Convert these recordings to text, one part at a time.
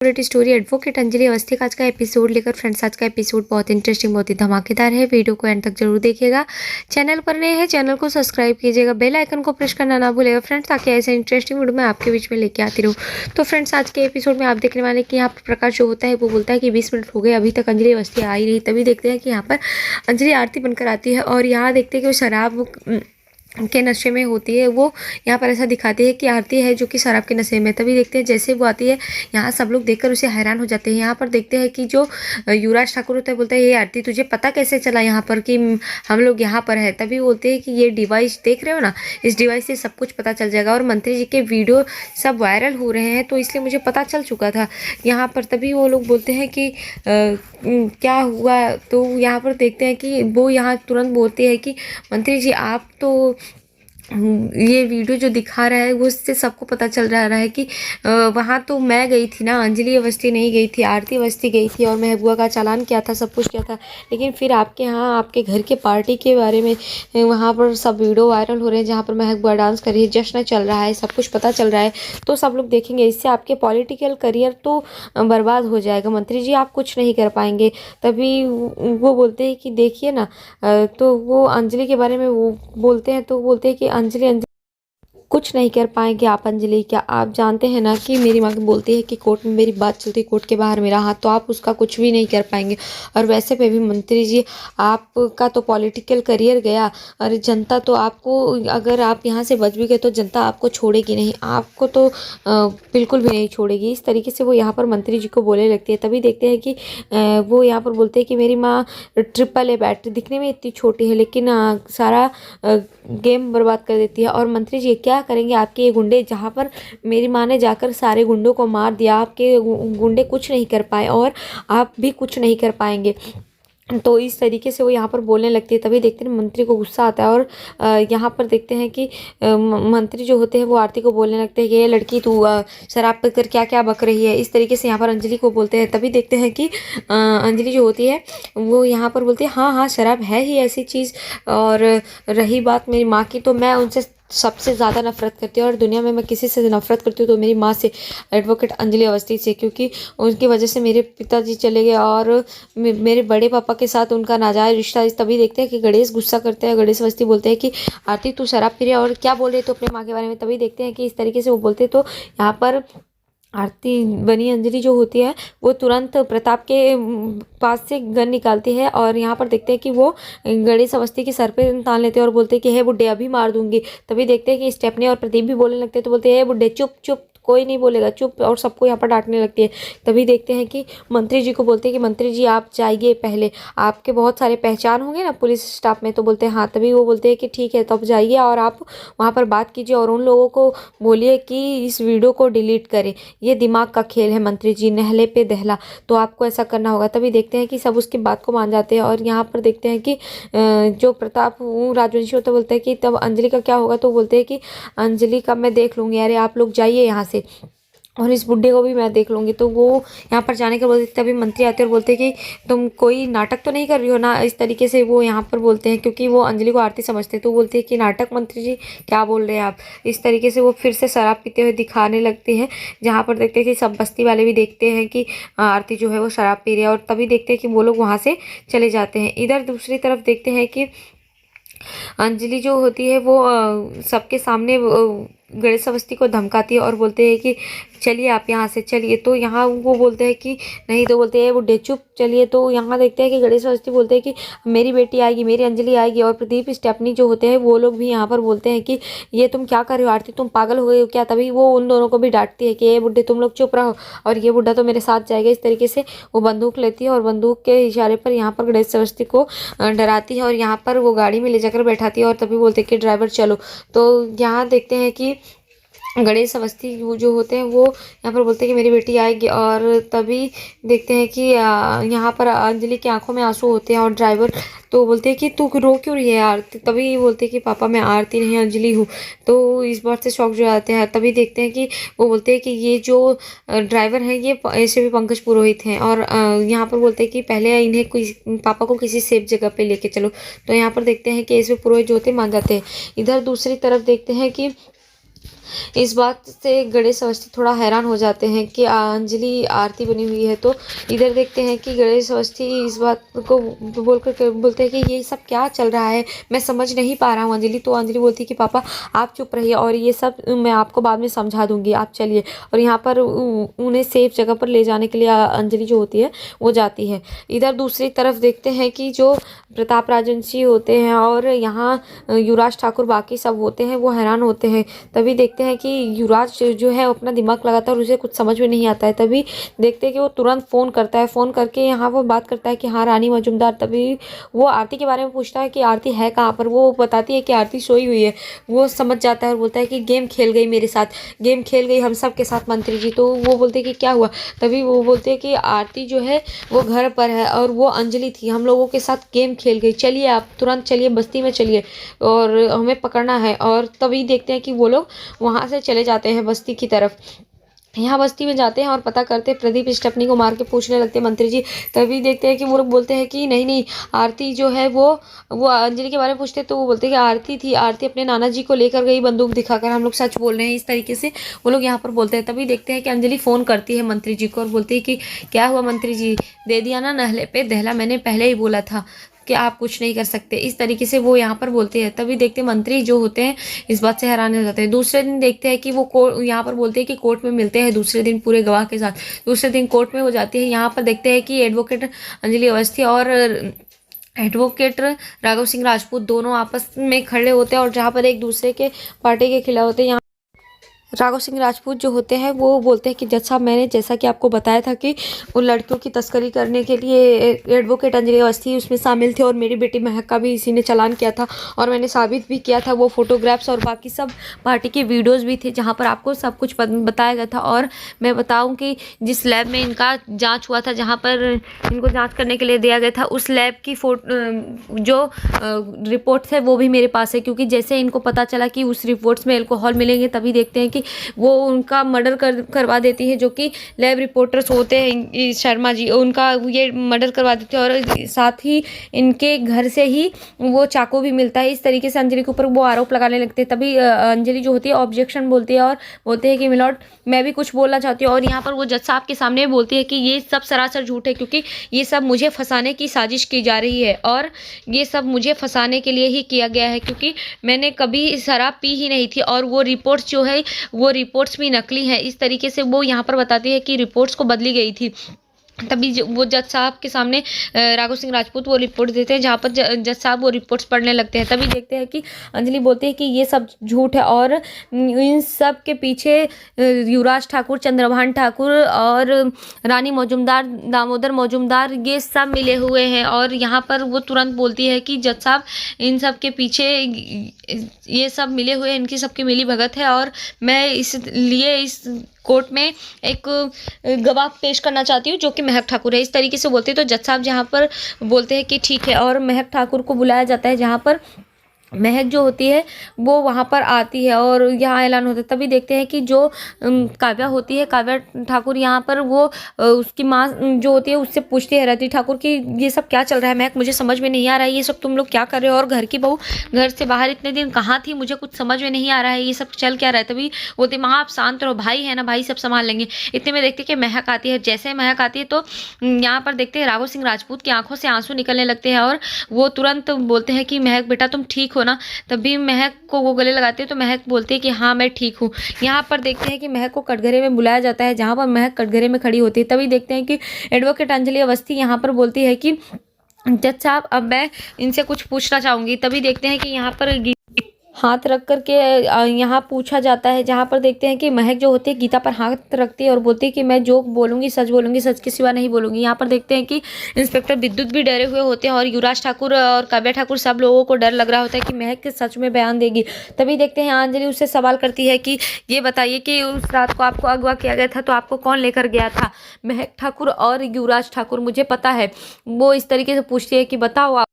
Story advocate Anjali Awasthi का आज का एपिसोड लेकर फ्रेंड्स, आज का एपिसोड बहुत इंटरेस्टिंग, बहुत ही धमाकेदार है। वीडियो को एंड तक जरूर देखिएगा। चैनल पर नए हैं, चैनल को सब्सक्राइब कीजिएगा, बेल आइकन को प्रेस करना ना भूलिएगा फ्रेंड्स, ताकि ऐसे इंटरेस्टिंग वीडियो मैं आपके बीच में लेके आती रहूँ। तो फ्रेंड्स, आज के एपिसोड में आप देखने वाले कि यहाँ पर प्रकाश जो होता है वो बोलता है कि 20 मिनट हो गए, अभी तक अंजलि अवस्थी आ ही रही। तभी देखते हैं कि यहाँ पर अंजलि आरती बनकर आती है और यहाँ देखते हैं कि वो शराब के नशे में होती है। वो यहाँ पर ऐसा दिखाती है कि आरती है जो कि शराब के नशे में। तभी देखते हैं जैसे वो आती है, यहाँ सब लोग देखकर उसे हैरान हो जाते हैं। यहाँ पर देखते हैं कि जो युवराज ठाकुर होता है बोलता है, ये आरती तुझे पता कैसे चला यहाँ पर कि हम लोग यहाँ पर है। तभी बोलते हैं कि ये डिवाइस देख रहे हो ना, इस डिवाइस से सब कुछ पता चल जाएगा और मंत्री जी के वीडियो सब वायरल हो रहे हैं, तो इसलिए मुझे पता चल चुका था यहाँ पर। तभी वो लोग बोलते हैं कि क्या हुआ। तो यहाँ पर देखते हैं कि वो यहाँ तुरंत बोलती है कि मंत्री जी आप तो ये वीडियो जो दिखा रहा है वो उससे सबको पता चल रहा है कि वहाँ तो मैं गई थी ना, अंजलि अवस्थी नहीं गई थी, आरती अवस्थी गई थी और महबूबा का चालान किया था, सब कुछ किया था। लेकिन फिर आपके यहाँ आपके घर के पार्टी के बारे में वहाँ पर सब वीडियो वायरल हो रहे हैं जहाँ पर महबूबा डांस कर रही है, जश्न चल रहा है, सब कुछ पता चल रहा है, तो सब लोग देखेंगे। इससे आपके पॉलिटिकल करियर तो बर्बाद हो जाएगा मंत्री जी, आप कुछ नहीं कर पाएंगे। तभी वो बोलते हैं कि देखिए ना, तो वो अंजलि के बारे में वो बोलते हैं, तो बोलते हैं कि अंजलि कुछ नहीं कर पाएंगे आप अंजलि। क्या आप जानते हैं ना कि मेरी माँ बोलती है कि कोर्ट में मेरी बात चलती, कोर्ट के बाहर मेरा हाथ, तो आप उसका कुछ भी नहीं कर पाएंगे। और वैसे पे भी मंत्री जी आपका तो पॉलिटिकल करियर गया, और जनता तो आपको, अगर आप यहाँ से बच भी गए तो जनता आपको छोड़ेगी नहीं, आपको तो बिल्कुल भी नहीं छोड़ेगी। इस तरीके से वो यहाँ पर मंत्री जी को बोलने लगती है। तभी देखते हैं कि वो यहाँ पर बोलते हैं कि मेरी माँ ट्रिपल ए बैटरी, दिखने में इतनी छोटी है लेकिन सारा गेम बर्बाद कर देती है। और मंत्री जी क्या करेंगे आपके ये गुंडे, जहाँ पर मेरी माँ ने जाकर सारे गुंडों को मार दिया, आपके गुंडे कुछ नहीं कर पाए और आप भी कुछ नहीं कर पाएंगे। तो इस तरीके से वो यहाँ पर बोलने लगती है। तभी देखते हैं मंत्री को गुस्सा आता है और यहाँ पर देखते हैं कि मंत्री जो होते हैं वो आरती को बोलने लगते हैं कि ये लड़की तू शराब पीकर क्या क्या बक रही है, इस तरीके से यहाँ पर अंजलि को बोलते हैं। तभी देखते हैं कि अंजलि जो होती है वो यहाँ पर बोलती है हाँ हाँ शराब है ही ऐसी चीज़, और रही बात मेरी माँ की, तो मैं उनसे सबसे ज़्यादा नफरत करती हूँ और दुनिया में मैं किसी से नफरत करती हूँ तो मेरी माँ से, एडवोकेट अंजलि अवस्थी से, क्योंकि उनकी वजह से मेरे पिताजी चले गए और मेरे बड़े पापा के साथ उनका नाजायज रिश्ता। तभी देखते हैं कि गणेश गुस्सा करते हैं, गणेश अवस्थी बोलते हैं कि आरती तू शराब पी रही है और क्या बोल रहे तो अपने माँ के बारे में। तभी देखते हैं कि इस तरीके से वो बोलते, तो यहाँ पर आरती बनी अंजलि जो होती है वो तुरंत प्रताप के पास से गन निकालती है और यहाँ पर देखते हैं कि वो गणेश अवस्थी के सर पे तान लेते हैं और बोलते हैं कि हे बुड्ढे अभी मार दूंगी। तभी देखते हैं कि स्टेफनी और प्रदीप भी बोलने लगते हैं, तो बोलते हैं हे बुड्ढे चुप चुप, कोई नहीं बोलेगा चुप, और सबको यहाँ पर डांटने लगती है। तभी देखते हैं कि मंत्री जी को बोलते हैं कि मंत्री जी आप जाइए, पहले आपके बहुत सारे पहचान होंगे ना पुलिस स्टाफ में, तो बोलते हैं हाँ। तभी वो बोलते हैं कि ठीक है, तो अब जाइए और आप वहाँ पर बात कीजिए और उन लोगों को बोलिए कि इस वीडियो को डिलीट करें, ये दिमाग का खेल है मंत्री जी, नहले पे दहला, तो आपको ऐसा करना होगा। तभी देखते हैं कि सब उसकी बात को मान जाते हैं और यहाँ पर देखते हैं कि जो प्रताप राजवंशी होता बोलते हैं कि तब अंजलि का क्या होगा, तो बोलते हैं कि अंजलि का मैं देख लूँगी, अरे आप लोग जाइए यहाँ से और इस बुड्ढे को भी मैं देख लूँगी। तो वो यहाँ पर जाने के बोलते, तभी मंत्री आते हैं और बोलते हैं कि तुम कोई नाटक तो नहीं कर रही हो ना, इस तरीके से वो यहाँ पर बोलते हैं, क्योंकि वो अंजलि को आरती समझते हैं। तो बोलते हैं कि नाटक मंत्री जी क्या बोल रहे हैं आप। इस तरीके से वो फिर से शराब पीते हुए दिखाने लगते हैं, जहाँ पर देखते हैं कि सब बस्ती वाले भी देखते हैं कि आरती जो है वो शराब पी रही है, और तभी देखते हैं कि वो लोग वहाँ से चले जाते हैं। इधर दूसरी तरफ देखते हैं कि अंजलि जो होती है वो सबके सामने गणेश अवस्थी को धमकाती है और बोलते हैं कि चलिए आप यहाँ से चलिए। तो यहाँ वो बोलते हैं कि नहीं, तो बोलते हैं वो डे चुप चलिए। तो यहाँ देखते हैं कि गणेश अवस्थी बोलते हैं कि मेरी बेटी आएगी, मेरी अंजलि आएगी, और प्रदीप स्टेफनी जो होते हैं वो लोग भी यहाँ पर बोलते हैं कि ये तुम क्या कर रहे हो आरती, तुम पागल हो गए हो क्या। तभी वो उन दोनों को भी डांटती है कि ये बुड्ढे तुम लोग चुप रहो और ये बुड्ढा तो मेरे साथ जाएगा। इस तरीके से वो बंदूक लेती है और बंदूक के इशारे पर यहाँ पर गणेश अवस्थी को डराती है और यहाँ पर वो गाड़ी में ले जाकर बैठाती है और तभी बोलते हैं कि ड्राइवर चलो। तो यहाँ देखते हैं कि गणेश अवस्थी वो जो होते हैं वो यहाँ पर बोलते हैं कि मेरी बेटी आएगी, और तभी देखते हैं कि यहाँ पर अंजलि की आंखों में आंसू होते हैं और ड्राइवर तो बोलते हैं कि तू रो क्यों रही है यार। तभी बोलते हैं कि पापा मैं आरती नहीं अंजलि हूँ। तो इस बात से शौक जो आते हैं। तभी देखते हैं कि वो बोलते हैं कि ये जो ड्राइवर हैं ये ऐसे भी पंकज पुरोहित हैं, और यहाँ पर बोलते हैं कि पहले इन्हें कोई पापा को किसी सेफ जगह पे लेके चलो। तो यहाँ पर देखते हैं कि ऐसे पुरोहित जो होते मान जाते हैं। इधर दूसरी तरफ देखते हैं कि इस बात से गणेश अवस्थी थोड़ा हैरान हो जाते हैं कि अंजलि आरती बनी हुई है। तो इधर देखते हैं कि गणेश अवस्थी इस बात को बोलकर बोलते हैं कि ये सब क्या चल रहा है, मैं समझ नहीं पा रहा हूँ अंजलि। तो अंजलि बोलती है कि पापा आप चुप रहिए और ये सब मैं आपको बाद में समझा दूंगी, आप चलिए। और यहाँ पर उन्हें सेफ जगह पर ले जाने के लिए अंजलि जो होती है वो जाती है। इधर दूसरी तरफ देखते हैं कि जो प्रताप राजवंशी होते हैं और यहाँ युवराज ठाकुर बाकी सब होते हैं वो हैरान होते हैं। तभी देखते हैं कि युवराज जो है अपना दिमाग लगाता है और उसे कुछ समझ में नहीं आता है। तभी देखते हैं कि वो तुरंत फ़ोन करता है, फ़ोन करके यहाँ वो बात करता है कि हाँ रानी मजुमदार। तभी वो आरती के बारे में पूछता है कि आरती है कहाँ पर। वो बताती है कि आरती सोई हुई है। वो समझ जाता है और बोलता है कि गेम खेल गई मेरे साथ, गेम खेल गई हम सब के साथ मंत्री जी। तो वो बोलते हैं कि क्या हुआ। तभी वो बोलते हैं कि आरती जो है वो घर पर है और वो अंजलि थी, हम लोगों के साथ गेम खेल गई, चलिए आप तुरंत चलिए बस्ती में चलिए और हमें पकड़ना है। और तभी देखते हैं कि वो लोग वहाँ से चले जाते हैं बस्ती की तरफ। यहाँ बस्ती में जाते हैं और पता करते हैं, प्रदीप स्टेफनी को मार के पूछने लगते हैं मंत्री जी। तभी देखते हैं कि वो लोग बोलते हैं कि नहीं नहीं आरती जो है वो अंजलि के बारे में पूछते हैं। तो वो बोलते हैं कि आरती थी, आरती अपने नाना जी को लेकर गई बंदूक दिखाकर, हम लोग सच बोल रहे हैं, इस तरीके से वो लोग यहाँ पर बोलते हैं। तभी देखते हैं कि अंजलि फ़ोन करती है मंत्री जी को और बोलती है कि क्या हुआ मंत्री जी, दे दिया ना नहले पे दहला, मैंने पहले ही बोला था कि आप कुछ नहीं कर सकते, इस तरीके से वो यहाँ पर बोलते हैं। तभी देखते मंत्री जो होते हैं इस बात से हैरान हो जाते हैं। दूसरे दिन देखते हैं कि वो यहाँ पर बोलते हैं कि कोर्ट में मिलते हैं दूसरे दिन पूरे गवाह के साथ। दूसरे दिन कोर्ट में हो जाती है। यहाँ पर देखते हैं कि एडवोकेट अंजलि अवस्थी और एडवोकेट राघव सिंह राजपूत दोनों आपस में खड़े होते हैं और जहाँ पर एक दूसरे के पार्टी के खिलाफ होते हैं। राघव सिंह राजपूत जो होते हैं वो बोलते हैं कि जज साहब मैंने जैसा कि आपको बताया था कि उन लड़कियों की तस्करी करने के लिए एडवोकेट अंजलि अवस्थी उसमें शामिल थे और मेरी बेटी महक का भी इसी ने चालान किया था और मैंने साबित भी किया था। वो फोटोग्राफ्स और बाकी सब पार्टी के वीडियोज़ भी थे जहाँ पर आपको सब कुछ बताया गया था। और मैं बताऊँ कि जिस लैब में इनका जाँच हुआ था, जहाँ पर इनको जाँच करने के लिए दिया गया था, उस लैब की जो रिपोर्ट्स है वो भी मेरे पास है। क्योंकि जैसे इनको पता चला कि उस रिपोर्ट्स में अल्कोहल मिलेंगे, तभी देखते हैं कि वो उनका मर्डर करवा देती है। जो कि लैब रिपोर्टर्स होते हैं शर्मा जी, उनका ये मर्डर करवा देते हैं और साथ ही इनके घर से ही वो चाकू भी मिलता है। इस तरीके से अंजलि के ऊपर वो आरोप लगाने लगते हैं। तभी अंजलि जो होती है ऑब्जेक्शन बोलती है और बोलते हैं कि मिलॉर्ड मैं भी कुछ बोलना चाहती हूँ। और यहाँ पर वो जज साहब के सामने बोलती है कि ये सब सरासर झूठ है, क्योंकि ये सब मुझे फंसाने की साजिश की जा रही है और ये सब मुझे फंसाने के लिए ही किया गया है, क्योंकि मैंने कभी शराब पी ही नहीं थी और वो रिपोर्ट्स जो है वो रिपोर्ट्स भी नकली हैं। इस तरीके से वो यहाँ पर बताती है कि रिपोर्ट्स को बदली गई थी। तभी वो जज साहब के सामने राघव सिंह राजपूत वो रिपोर्ट देते हैं, जहाँ पर जज साहब वो रिपोर्ट्स पढ़ने लगते हैं। तभी देखते हैं कि अंजलि बोलती है कि ये सब झूठ है और इन सब के पीछे युवराज ठाकुर, चंद्रभान ठाकुर और रानी मौजूमदार, दामोदर मौजूमदार, ये सब मिले हुए हैं। और यहाँ पर वो तुरंत बोलती है कि जज साहब इन सब के पीछे ये सब मिले हुए हैं, इनकी सबकी मिली भगत है और मैं इसलिए इस कोर्ट में एक गवाह पेश करना चाहती हूँ जो कि महक ठाकुर है। इस तरीके से बोलते हैं तो जज साहब जहाँ पर बोलते हैं कि ठीक है और महक ठाकुर को बुलाया जाता है, जहाँ पर महक जो होती है वो वहाँ पर आती है और यहाँ ऐलान होता है। तभी देखते हैं कि जो काव्या होती है, काव्या ठाकुर, यहाँ पर वो उसकी माँ जो होती है उससे पूछती है रति ठाकुर कि ये सब क्या चल रहा है महक, मुझे समझ में नहीं आ रहा है, ये सब तुम लोग क्या कर रहे हो और घर की बहू घर से बाहर इतने दिन कहाँ थी, मुझे कुछ समझ में नहीं आ रहा है, ये सब चल क्या रहा है। तभी बोलते माँ आप शांत रहो, भाई है ना, भाई सब संभाल लेंगे। इतने में देखते कि महक आती है। जैसे महक आती है तो यहाँ पर देखते हैं राघव सिंह राजपूत की आंखों से आंसू निकलने लगते हैं और वो तुरंत बोलते हैं कि महक बेटा तुम ठीक हो ना। तभी महक को वो गले लगाते हैं तो महक बोलती है कि हाँ मैं ठीक हूँ। यहाँ पर देखते हैं कि महक को कटघरे में बुलाया जाता है, जहाँ पर महक कटघरे में खड़ी होती है। तभी देखते हैं कि एडवोकेट अंजलि अवस्थी यहाँ पर बोलती है कि जज साहब अब मैं इनसे कुछ पूछना चाहूँगी। तभी देखते हैं कि यहाँ पर हाथ रख करके यहाँ पूछा जाता है, जहाँ पर देखते हैं कि महक जो होती है गीता पर हाथ रखती है और बोलती है कि मैं जो बोलूँगी सच के सिवा नहीं बोलूँगी। यहाँ पर देखते हैं कि इंस्पेक्टर विद्युत भी डरे हुए होते हैं और युवराज ठाकुर और काव्या ठाकुर सब लोगों को डर लग रहा होता है कि महक सच में बयान देगी। तभी देखते हैं अंजलि उससे सवाल करती है कि ये बताइए कि उस रात को आपको अगवा किया गया था तो आपको कौन लेकर गया था, महक ठाकुर और युवराज ठाकुर, मुझे पता है। वो इस तरीके से पूछती है कि बताओ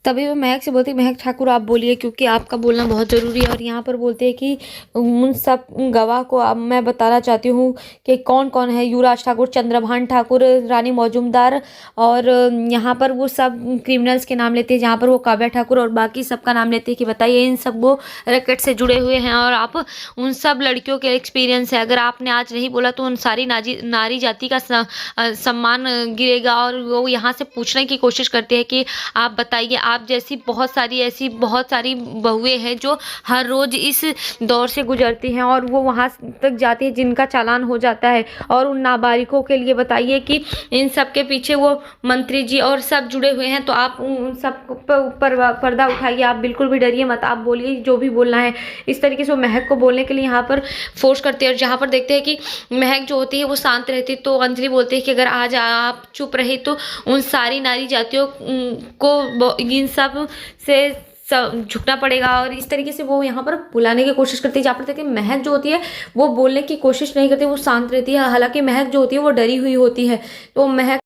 तभी वो महक से बोलती है, महक ठाकुर आप बोलिए क्योंकि आपका बोलना बहुत ज़रूरी है। और यहाँ पर बोलते हैं कि उन सब गवाह को अब मैं बताना चाहती हूँ कि कौन कौन है, युवराज ठाकुर, चंद्रभान ठाकुर, रानी मौजूमदार, और यहाँ पर वो सब क्रिमिनल्स के नाम लेते हैं, जहाँ पर वो काव्या ठाकुर और बाकी सबका नाम लेते हैं कि बताइए इन सब वो रैकेट से जुड़े हुए हैं और आप उन सब लड़कियों के एक्सपीरियंस है। अगर आपने आज नहीं बोला तो उन सारी नारी जाति का सम्मान गिरेगा। और वो यहाँ से पूछने की कोशिश करते हैं कि आप बताइए, आप जैसी बहुत सारी ऐसी बहुत सारी बहुएं हैं जो हर रोज इस दौर से गुजरती हैं और वो वहां तक जाती है जिनका चालान हो जाता है। और उन नाबालिगों के लिए बताइए कि इन सब के पीछे वो मंत्री जी और सब जुड़े हुए हैं। तो आप उन सब पर पर्दा उठाइए, आप बिल्कुल भी डरिए मत, आप बोलिए जो भी बोलना है। इस तरीके से वो महक को बोलने के लिए यहाँ पर फोर्स करते हैं। और जहाँ पर देखते हैं कि महक जो होती है वो शांत रहती है, तो अंजलि बोलती है कि अगर आज आप चुप रहे तो उन सारी नारी जातियों को इन सब से झुकना पड़ेगा। और इस तरीके से वो यहाँ पर बुलाने की कोशिश करती है। जहाँ पर देखिए महक जो होती है वो बोलने की कोशिश नहीं करती, वो शांत रहती है। हालांकि महक जो होती है वो डरी हुई होती है, तो महक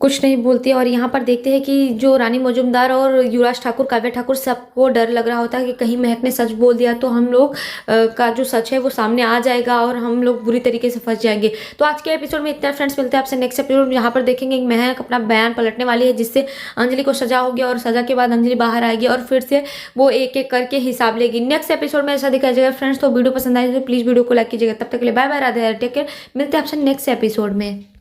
कुछ नहीं बोलती है। और यहाँ पर देखते हैं कि जो रानी मौजूमदार और युवराज ठाकुर, काव्या ठाकुर, सबको डर लग रहा होता है कि कहीं महक ने सच बोल दिया तो हम लोग का जो सच है वो सामने आ जाएगा और हम लोग बुरी तरीके से फंस जाएंगे। तो आज के एपिसोड में इतना फ्रेंड्स, मिलते हैं आपसे नेक्स्ट एपिसोड। यहाँ पर देखेंगे कि महक अपना बयान पलटने वाली है जिससे अंजलि को सजा होगी और सजा के बाद अंजलि बाहर आएगी और फिर से वो एक एक करके हिसाब लेगी। नेक्स्ट एपिसोड में ऐसा दिखाया जाएगा फ्रेंड्स। तो वीडियो पसंद आए तो प्लीज वीडियो को लाइक कीजिएगा। तब तक के लिए bye bye, Radhe Radhe, take care. मिलते हैं आपसे नेक्स्ट एपिसोड में।